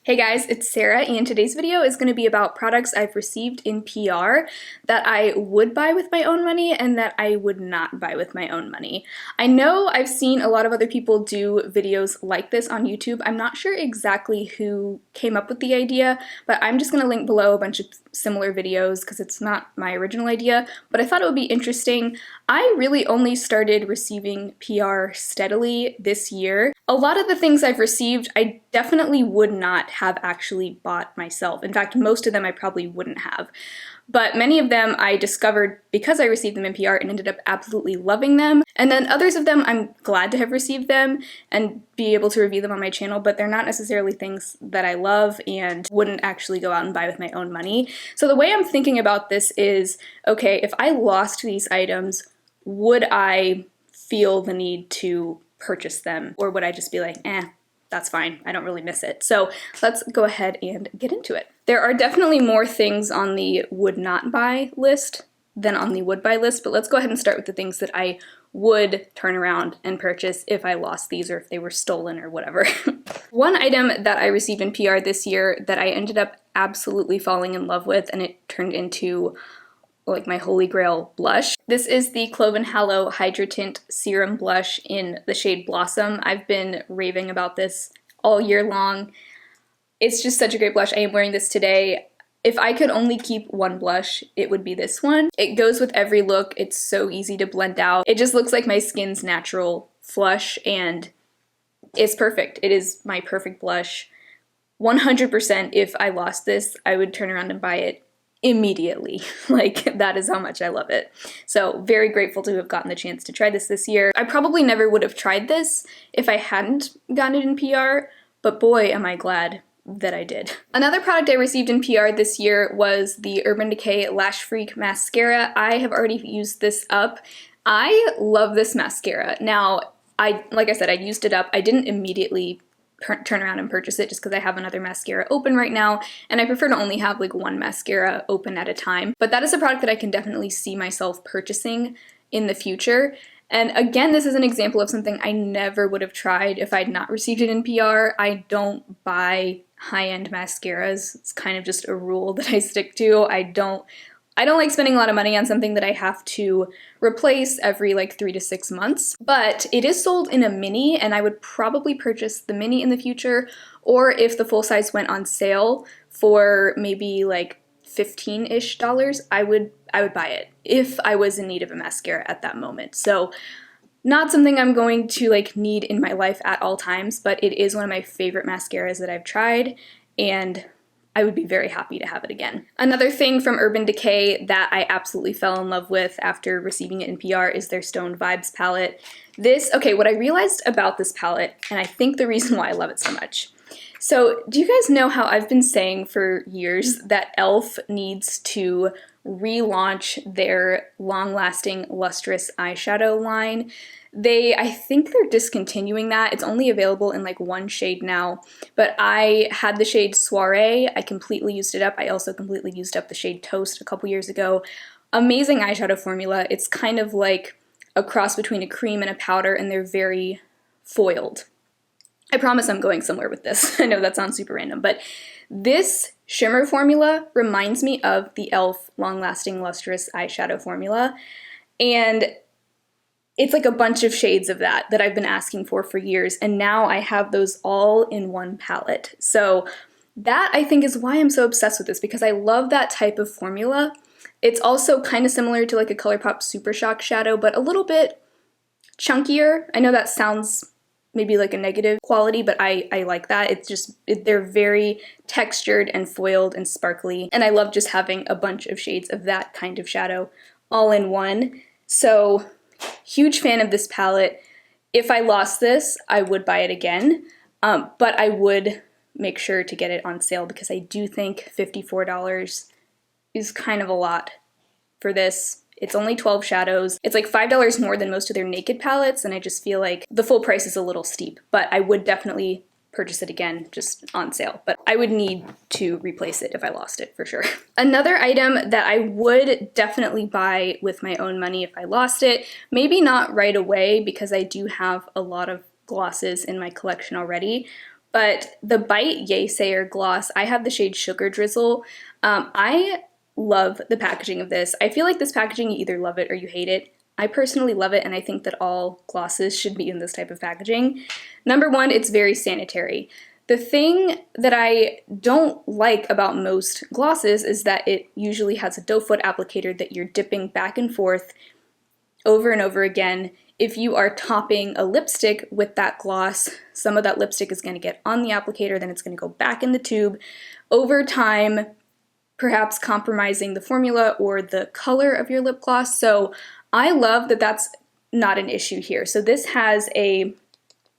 Hey guys, it's Sarah, and today's video is going to be about products I've received in PR that I would buy with my own money and that I would not buy with my own money. I know I've seen a lot of other people do videos like this on YouTube. I'm not sure exactly who came up with the idea, but I'm just going to link below a bunch of similar videos because it's not my original idea, but I thought it would be interesting. I really only started receiving PR steadily this year. A lot of the things I've received, I definitely would not have actually bought myself. In fact, most of them I probably wouldn't have. But many of them I discovered because I received them in PR and ended up absolutely loving them. And then others of them I'm glad to have received them and be able to review them on my channel, but they're not necessarily things that I love and wouldn't actually go out and buy with my own money. So the way I'm thinking about this is, okay, if I lost these items, would I feel the need to purchase them? Or would I just be like, that's fine, I don't really miss it. So let's go ahead and get into it. There are definitely more things on the would not buy list than on the would buy list, but let's go ahead and start with the things that I would turn around and purchase if I lost these or if they were stolen or whatever. One item that I received in PR this year that I ended up absolutely falling in love with, and it turned into like my holy grail blush. This is the Clove & Hallow Hydra Tint Serum Blush in the shade Blossom. I've been raving about this all year long. It's just such a great blush. I am wearing this today. If I could only keep one blush, it would be this one. It goes with every look. It's so easy to blend out. It just looks like my skin's natural flush, and it's perfect. It is my perfect blush. 100% if I lost this, I would turn around and buy it immediately. Like, that is how much I love it. So very grateful to have gotten the chance to try this year. I probably never would have tried this if I hadn't gotten it in PR, but boy, am I glad that I did. Another product I received in PR this year was the Urban Decay Lash Freak Mascara. I have already used this up. I love this mascara. Now, like I said, I used it up. I didn't immediately turn around and purchase it just because I have another mascara open right now, and I prefer to only have like one mascara open at a time. But that is a product that I can definitely see myself purchasing in the future. And again, this is an example of something I never would have tried if I'd not received it in PR. I don't buy high-end mascaras. It's kind of just a rule that I stick to. I don't like spending a lot of money on something that I have to replace every like 3 to 6 months, but it is sold in a mini, and I would probably purchase the mini in the future, or if the full size went on sale for maybe like $15-ish, I would buy it if I was in need of a mascara at that moment. So not something I'm going to like need in my life at all times, but it is one of my favorite mascaras that I've tried, and I would be very happy to have it again. Another thing from Urban Decay that I absolutely fell in love with after receiving it in PR is their Stone Vibes palette. What I realized about this palette, and I think the reason why I love it so much. So, do you guys know how I've been saying for years that e.l.f. needs to relaunch their long-lasting lustrous eyeshadow line? I think they're discontinuing that. It's only available in like one shade now, but I had the shade Soiree. I completely used it up. I also completely used up the shade Toast a couple years ago. Amazing eyeshadow formula. It's kind of like a cross between a cream and a powder, and they're very foiled. I promise I'm going somewhere with this. I know that sounds super random, but this shimmer formula reminds me of the e.l.f. long-lasting lustrous eyeshadow formula, and it's like a bunch of shades of that I've been asking for years, and now I have those all in one palette. So that, I think, is why I'm so obsessed with this, because I love that type of formula. It's also kind of similar to like a ColourPop Super Shock shadow, but a little bit chunkier. I know that sounds maybe like a negative quality, but I like that. It's just, they're very textured and foiled and sparkly, and I love just having a bunch of shades of that kind of shadow all in one. So huge fan of this palette. If I lost this, I would buy it again, but I would make sure to get it on sale because I do think $54 is kind of a lot for this. It's only 12 shadows. It's like $5 more than most of their Naked palettes, and I just feel like the full price is a little steep, but I would definitely purchase it again just on sale, but I would need to replace it if I lost it for sure. Another item that I would definitely buy with my own money if I lost it, maybe not right away because I do have a lot of glosses in my collection already, But the Bite Yay Sayer gloss, I have the shade Sugar Drizzle. I love the packaging of this. I feel like this packaging, you either love it or you hate it. I personally love it, and I think that all glosses should be in this type of packaging. Number one, it's very sanitary. The thing that I don't like about most glosses is that it usually has a doe foot applicator that you're dipping back and forth over and over again. If you are topping a lipstick with that gloss, some of that lipstick is going to get on the applicator, then it's going to go back in the tube. Over time, perhaps compromising the formula or the color of your lip gloss. So I love that that's not an issue here. So this has a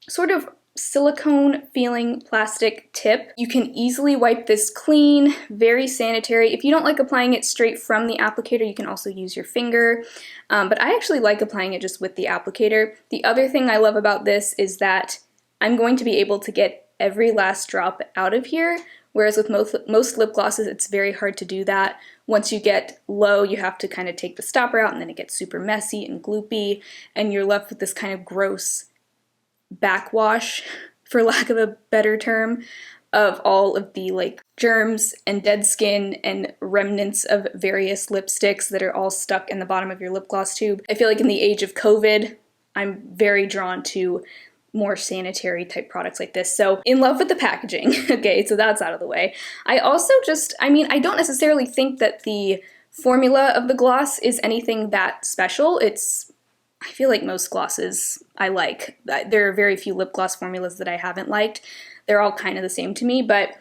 sort of silicone feeling plastic tip. You can easily wipe this clean, very sanitary. If you don't like applying it straight from the applicator, you can also use your finger. But I actually like applying it just with the applicator. The other thing I love about this is that I'm going to be able to get every last drop out of here, whereas with most lip glosses, it's very hard to do that. Once you get low, you have to kind of take the stopper out, and then it gets super messy and gloopy, and you're left with this kind of gross backwash, for lack of a better term, of all of the like germs and dead skin and remnants of various lipsticks that are all stuck in the bottom of your lip gloss tube. I feel like in the age of COVID, I'm very drawn to more sanitary type products like this. So in love with the packaging. Okay, so that's out of the way. I also I don't necessarily think that the formula of the gloss is anything that special. I feel like most glosses I like. There are very few lip gloss formulas that I haven't liked. They're all kind of the same to me, but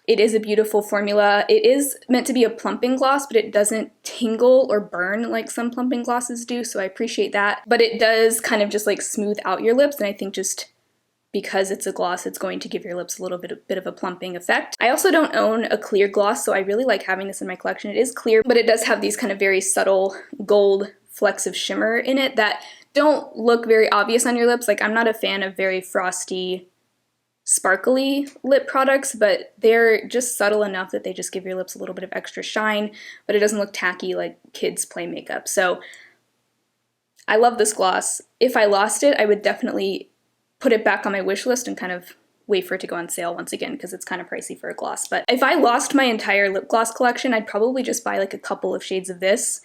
it is a beautiful formula. It is meant to be a plumping gloss, but it doesn't tingle or burn like some plumping glosses do, so I appreciate that. But it does kind of just like smooth out your lips, and I think just because it's a gloss, it's going to give your lips a little bit of a plumping effect. I also don't own a clear gloss, so I really like having this in my collection. It is clear, but it does have these kind of very subtle gold flecks of shimmer in it that don't look very obvious on your lips. Like, I'm not a fan of very frosty, sparkly lip products, but they're just subtle enough that they just give your lips a little bit of extra shine, but it doesn't look tacky like kids play makeup. So I love this gloss. If I lost it, I would definitely put it back on my wish list and kind of wait for it to go on sale once again, because it's kind of pricey for a gloss. But if I lost my entire lip gloss collection, I'd probably just buy like a couple of shades of this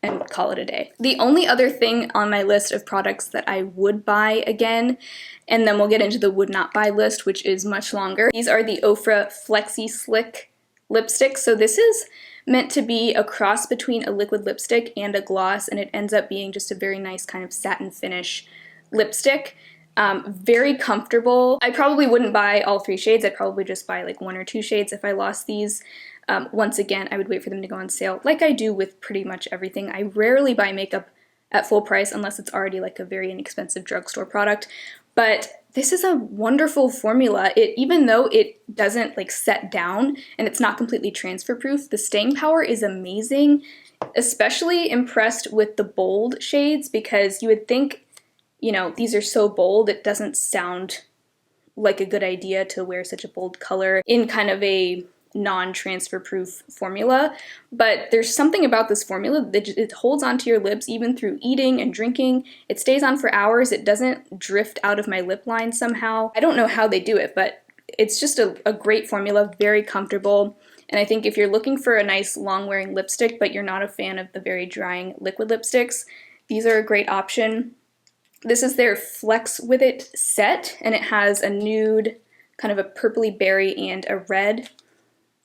and call it a day. The only other thing on my list of products that I would buy again, and then we'll get into the would not buy list, which is much longer. These are the Ofra Flexi Slick lipsticks. So this is meant to be a cross between a liquid lipstick and a gloss, and it ends up being just a very nice kind of satin finish lipstick. Very comfortable. I probably wouldn't buy all 3 shades. I'd probably just buy like 1 or 2 shades if I lost these. Once again, I would wait for them to go on sale, like I do with pretty much everything. I rarely buy makeup at full price unless it's already like a very inexpensive drugstore product. But this is a wonderful formula. Even though it doesn't like set down and it's not completely transfer proof, the staying power is amazing. Especially impressed with the bold shades, because you would think, you know, these are so bold, it doesn't sound like a good idea to wear such a bold color in kind of a non-transfer proof formula, but there's something about this formula that it holds onto your lips even through eating and drinking. It stays on for hours. It doesn't drift out of my lip line somehow. I don't know how they do it, but it's just a great formula, very comfortable. And I think if you're looking for a nice long-wearing lipstick, but you're not a fan of the very drying liquid lipsticks, these are a great option. This is their Flex With It set, and it has a nude, kind of a purpley berry, and a red.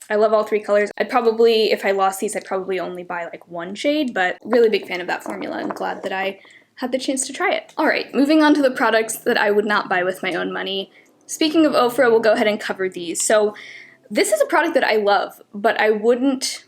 I love all 3 colors. If I lost these, I'd probably only buy like 1 shade, but really big fan of that formula and glad that I had the chance to try it. All right, moving on to the products that I would not buy with my own money. Speaking of Ofra, we'll go ahead and cover these. So this is a product that I love, but I wouldn't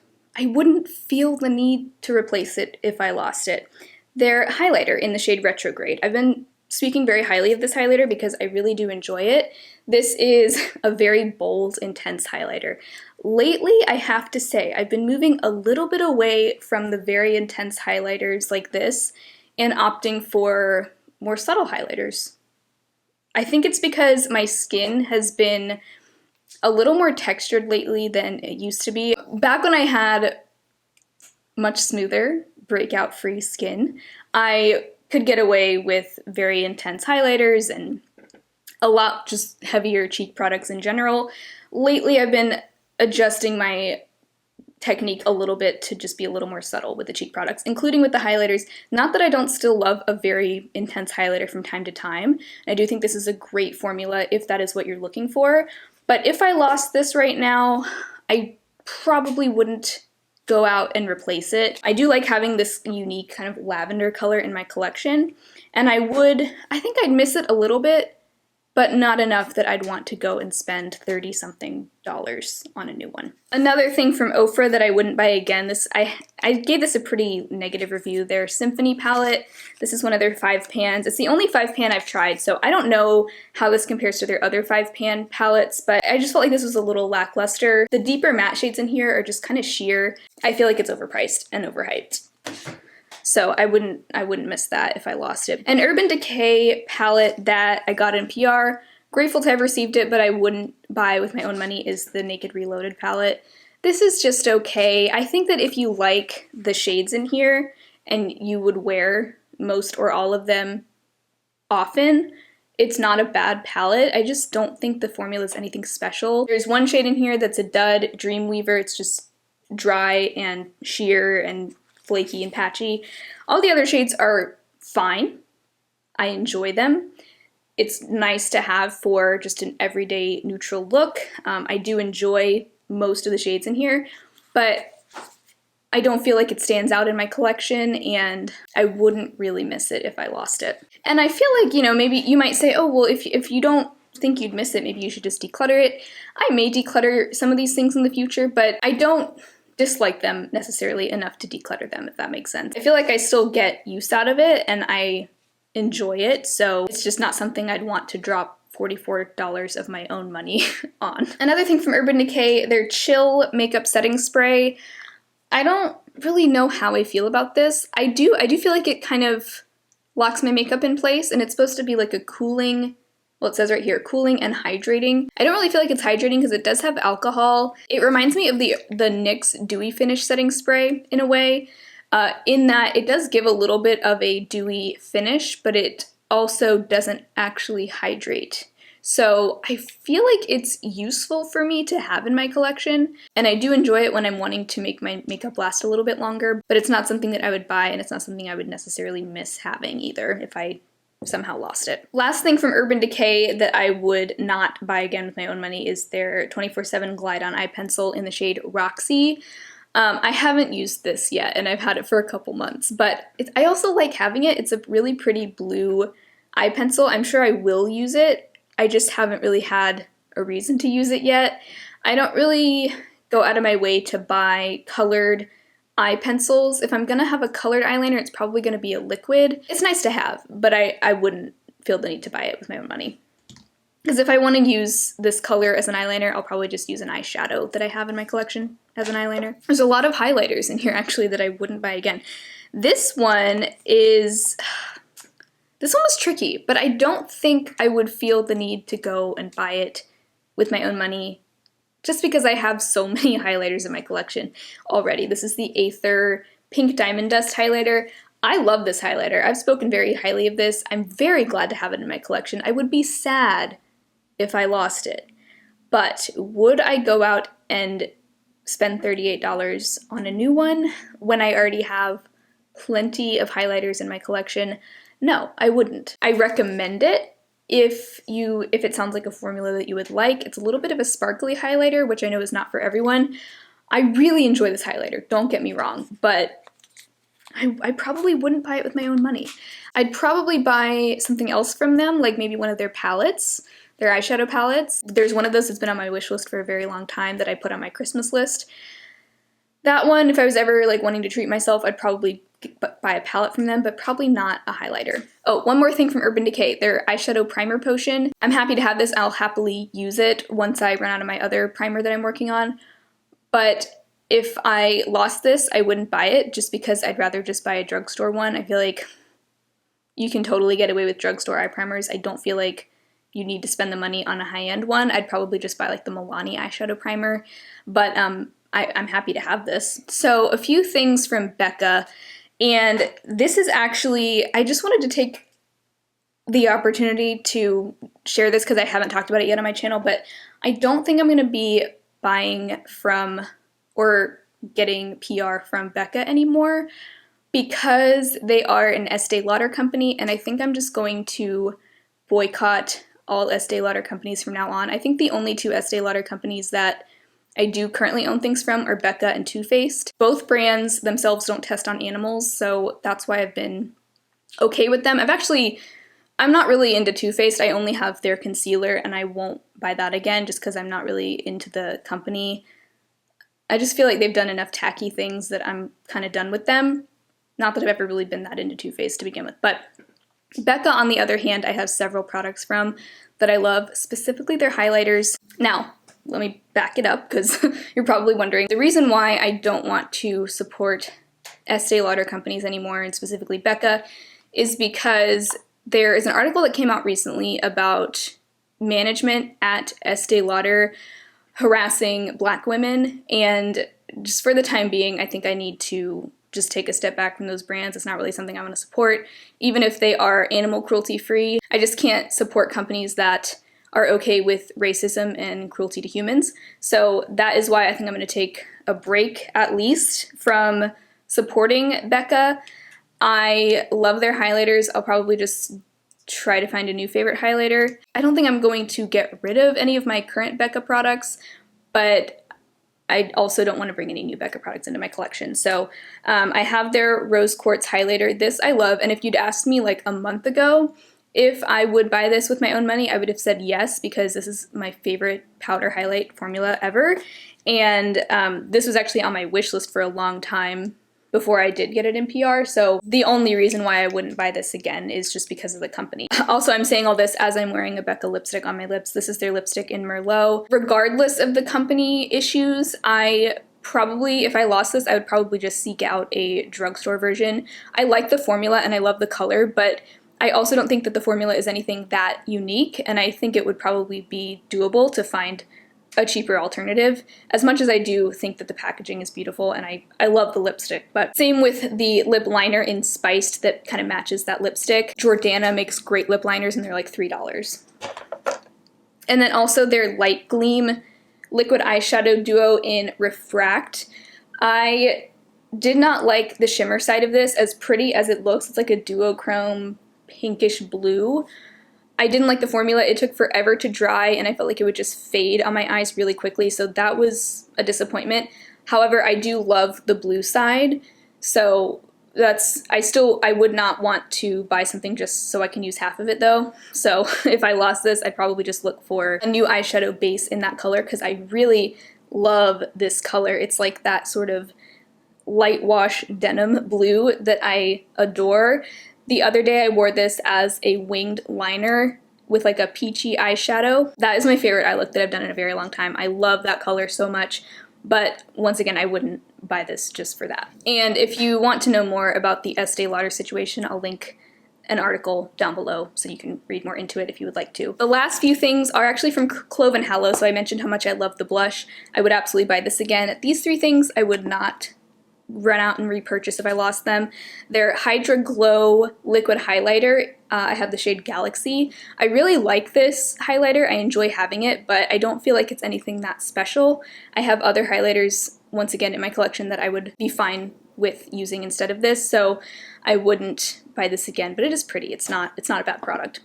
feel the need to replace it if I lost it. Their highlighter in the shade Retrograde. I've been speaking very highly of this highlighter because I really do enjoy it. This is a very bold, intense highlighter. Lately, I have to say, I've been moving a little bit away from the very intense highlighters like this and opting for more subtle highlighters. I think it's because my skin has been a little more textured lately than it used to be. Back when I had much smoother, breakout-free skin, I could get away with very intense highlighters and a lot just heavier cheek products in general. Lately, I've been adjusting my technique a little bit to just be a little more subtle with the cheek products, including with the highlighters. Not that I don't still love a very intense highlighter from time to time. I do think this is a great formula if that is what you're looking for. But if I lost this right now, I probably wouldn't go out and replace it. I do like having this unique kind of lavender color in my collection, and I think I'd miss it a little bit, but not enough that I'd want to go and spend $30-something on a new one. Another thing from Ofra that I wouldn't buy again, I gave this a pretty negative review, their Symphony palette. This is one of their 5-pans. It's the only 5-pan I've tried, so I don't know how this compares to their other 5-pan palettes, but I just felt like this was a little lackluster. The deeper matte shades in here are just kind of sheer. I feel like it's overpriced and overhyped. So I wouldn't miss that if I lost it. An Urban Decay palette that I got in PR, grateful to have received it, but I wouldn't buy with my own money, is the Naked Reloaded palette. This is just okay. I think that if you like the shades in here and you would wear most or all of them often, it's not a bad palette. I just don't think the formula is anything special. There's one shade in here that's a dud, Dreamweaver. It's just dry and sheer and flaky and patchy. All the other shades are fine. I enjoy them. It's nice to have for just an everyday neutral look. I do enjoy most of the shades in here, but I don't feel like it stands out in my collection, and I wouldn't really miss it if I lost it. And I feel like, maybe you might say, oh, well, if you don't think you'd miss it, maybe you should just declutter it. I may declutter some of these things in the future, but I don't dislike them necessarily enough to declutter them, if that makes sense. I feel like I still get use out of it and I enjoy it, so it's just not something I'd want to drop $44 of my own money on. Another thing from Urban Decay, their Chill Makeup Setting Spray. I don't really know how I feel about this. I do feel like it kind of locks my makeup in place, and it's supposed to be like a cooling, well, it says right here, cooling and hydrating. I don't really feel like it's hydrating because it does have alcohol. It reminds me of the NYX Dewy Finish Setting Spray in a way, in that it does give a little bit of a dewy finish, but it also doesn't actually hydrate. So I feel like it's useful for me to have in my collection, and I do enjoy it when I'm wanting to make my makeup last a little bit longer, but it's not something that I would buy, and it's not something I would necessarily miss having either if I somehow lost it. Last thing from Urban Decay that I would not buy again with my own money is their 24/7 Glide On Eye Pencil in the shade Roxy. I haven't used this yet, and I've had it for a couple months, but I also like having it. It's a really pretty blue eye pencil. I'm sure I will use it. I just haven't really had a reason to use it yet. I don't really go out of my way to buy colored eye pencils. If I'm gonna have a colored eyeliner, it's probably gonna be a liquid. It's nice to have, but I wouldn't feel the need to buy it with my own money. Because if I want to use this color as an eyeliner, I'll probably just use an eyeshadow that I have in my collection as an eyeliner. There's a lot of highlighters in here actually that I wouldn't buy again. This one was tricky, but I don't think I would feel the need to go and buy it with my own money just because I have so many highlighters in my collection already. This is the Aether Pink Diamond Dust highlighter. I love this highlighter. I've spoken very highly of this. I'm very glad to have it in my collection. I would be sad if I lost it. But would I go out and spend $38 on a new one when I already have plenty of highlighters in my collection? No, I wouldn't. I recommend it if it sounds like a formula that you would like. It's a little bit of a sparkly highlighter, which I know is not for everyone. I really enjoy this highlighter, don't get me wrong, but I probably wouldn't buy it with my own money. I'd probably buy something else from them, like maybe one of their palettes, their eyeshadow palettes. There's one of those that's been on my wish list for a very long time that I put on my Christmas list. That one, if I was ever like wanting to treat myself, I'd probably buy a palette from them, but probably not a highlighter. Oh, one more thing from Urban Decay, their eyeshadow primer potion. I'm happy to have this. I'll happily use it once I run out of my other primer that I'm working on. But if I lost this, I wouldn't buy it just because I'd rather just buy a drugstore one. I feel like you can totally get away with drugstore eye primers. I don't feel like you need to spend the money on a high-end one. I'd probably just buy like the Milani eyeshadow primer, but I'm happy to have this. So a few things from Becca, and this is actually, I just wanted to take the opportunity to share this because I haven't talked about it yet on my channel, but I don't think I'm going to be buying from or getting PR from Becca anymore because they are an Estee Lauder company, and I think I'm just going to boycott all Estee Lauder companies from now on. I think the only two Estee Lauder companies that I do currently own things from are Becca and Too Faced. Both brands themselves don't test on animals, so that's why I've been okay with them. I'm not really into Too Faced. I only have their concealer, and I won't buy that again just because I'm not really into the company. I just feel like they've done enough tacky things that I'm kind of done with them. Not that I've ever really been that into Too Faced to begin with, but Becca, on the other hand, I have several products from that I love, specifically their highlighters. Now, let me back it up because you're probably wondering. The reason why I don't want to support Estee Lauder companies anymore, and specifically Becca, is because there is an article that came out recently about management at Estee Lauder harassing Black women, and just for the time being, I think I need to just take a step back from those brands. It's not really something I want to support, even if they are animal cruelty free. I just can't support companies that are okay with racism and cruelty to humans. So that is why I think I'm going to take a break, at least, from supporting Becca. I love their highlighters. I'll probably just try to find a new favorite highlighter. I don't think I'm going to get rid of any of my current Becca products, but I also don't want to bring any new Becca products into my collection. So I have their Rose Quartz highlighter. This I love, and if you'd asked me like a month ago if I would buy this with my own money, I would have said yes, because this is my favorite powder highlight formula ever. And this was actually on my wish list for a long time before I did get it in PR, so the only reason why I wouldn't buy this again is just because of the company. Also, I'm saying all this as I'm wearing a Becca lipstick on my lips. This is their lipstick in Merlot. Regardless of the company issues, if I lost this, I would probably just seek out a drugstore version. I like the formula and I love the color, but I also don't think that the formula is anything that unique, and I think it would probably be doable to find a cheaper alternative, as much as I do think that the packaging is beautiful and I love the lipstick. But same with the lip liner in Spiced that kind of matches that lipstick. Jordana makes great lip liners and they're like $3. And then also their Light Gleam liquid eyeshadow duo in Refract. I did not like the shimmer side of this, as pretty as it looks. It's like a duochrome pinkish blue. I didn't like the formula. It took forever to dry, and I felt like it would just fade on my eyes really quickly, so that was a disappointment. However, I do love the blue side, so I would not want to buy something just so I can use half of it though. So if I lost this, I'd probably just look for a new eyeshadow base in that color, because I really love this color. It's like that sort of light wash denim blue that I adore. The other day I wore this as a winged liner with like a peachy eyeshadow. That is my favorite eye look that I've done in a very long time. I love that color so much, but once again, I wouldn't buy this just for that. And if you want to know more about the Estee Lauder situation, I'll link an article down below so you can read more into it if you would like to. The last few things are actually from Clove & Hallow, so I mentioned how much I love the blush. I would absolutely buy this again. These three things I would not run out and repurchase if I lost them. Their Hydra Glow liquid highlighter, I have the shade Galaxy. I really like this highlighter. I enjoy having it, but I don't feel like it's anything that special. I have other highlighters, once again, in my collection that I would be fine with using instead of this, so I wouldn't buy this again, but it is pretty. It's not a bad product.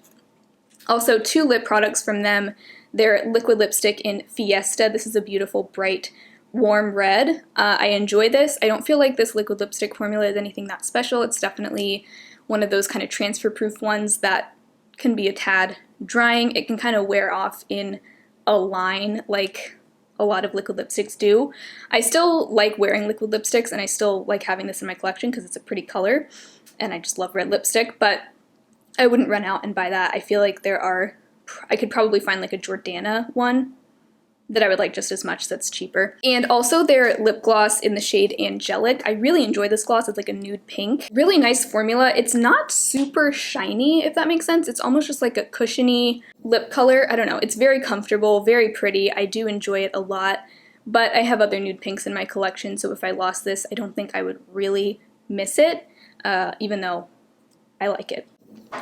Also, two lip products from them. Their liquid lipstick in Fiesta. This is a beautiful, bright, warm red. I enjoy this. I don't feel like this liquid lipstick formula is anything that special. It's definitely one of those kind of transfer proof ones that can be a tad drying. It can kind of wear off in a line like a lot of liquid lipsticks do. I still like wearing liquid lipsticks, and I still like having this in my collection because it's a pretty color and I just love red lipstick, but I wouldn't run out and buy that. I feel like I could probably find like a Jordana one that I would like just as much that's cheaper. And also their lip gloss in the shade Angelic. I really enjoy this gloss. It's like a nude pink. Really nice formula. It's not super shiny, if that makes sense. It's almost just like a cushiony lip color. I don't know. It's very comfortable, very pretty. I do enjoy it a lot, but I have other nude pinks in my collection, so if I lost this, I don't think I would really miss it, even though I like it.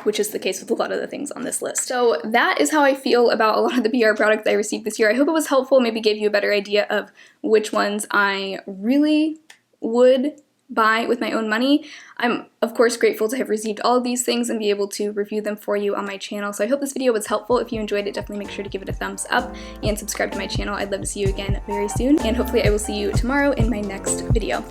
which is the case with a lot of the things on this list. So that is how I feel about a lot of the PR products I received this year. I hope it was helpful, maybe gave you a better idea of which ones I really would buy with my own money. I'm of course grateful to have received all of these things and be able to review them for you on my channel. So I hope this video was helpful. If you enjoyed it, definitely make sure to give it a thumbs up and subscribe to my channel. I'd love to see you again very soon, and hopefully I will see you tomorrow in my next video.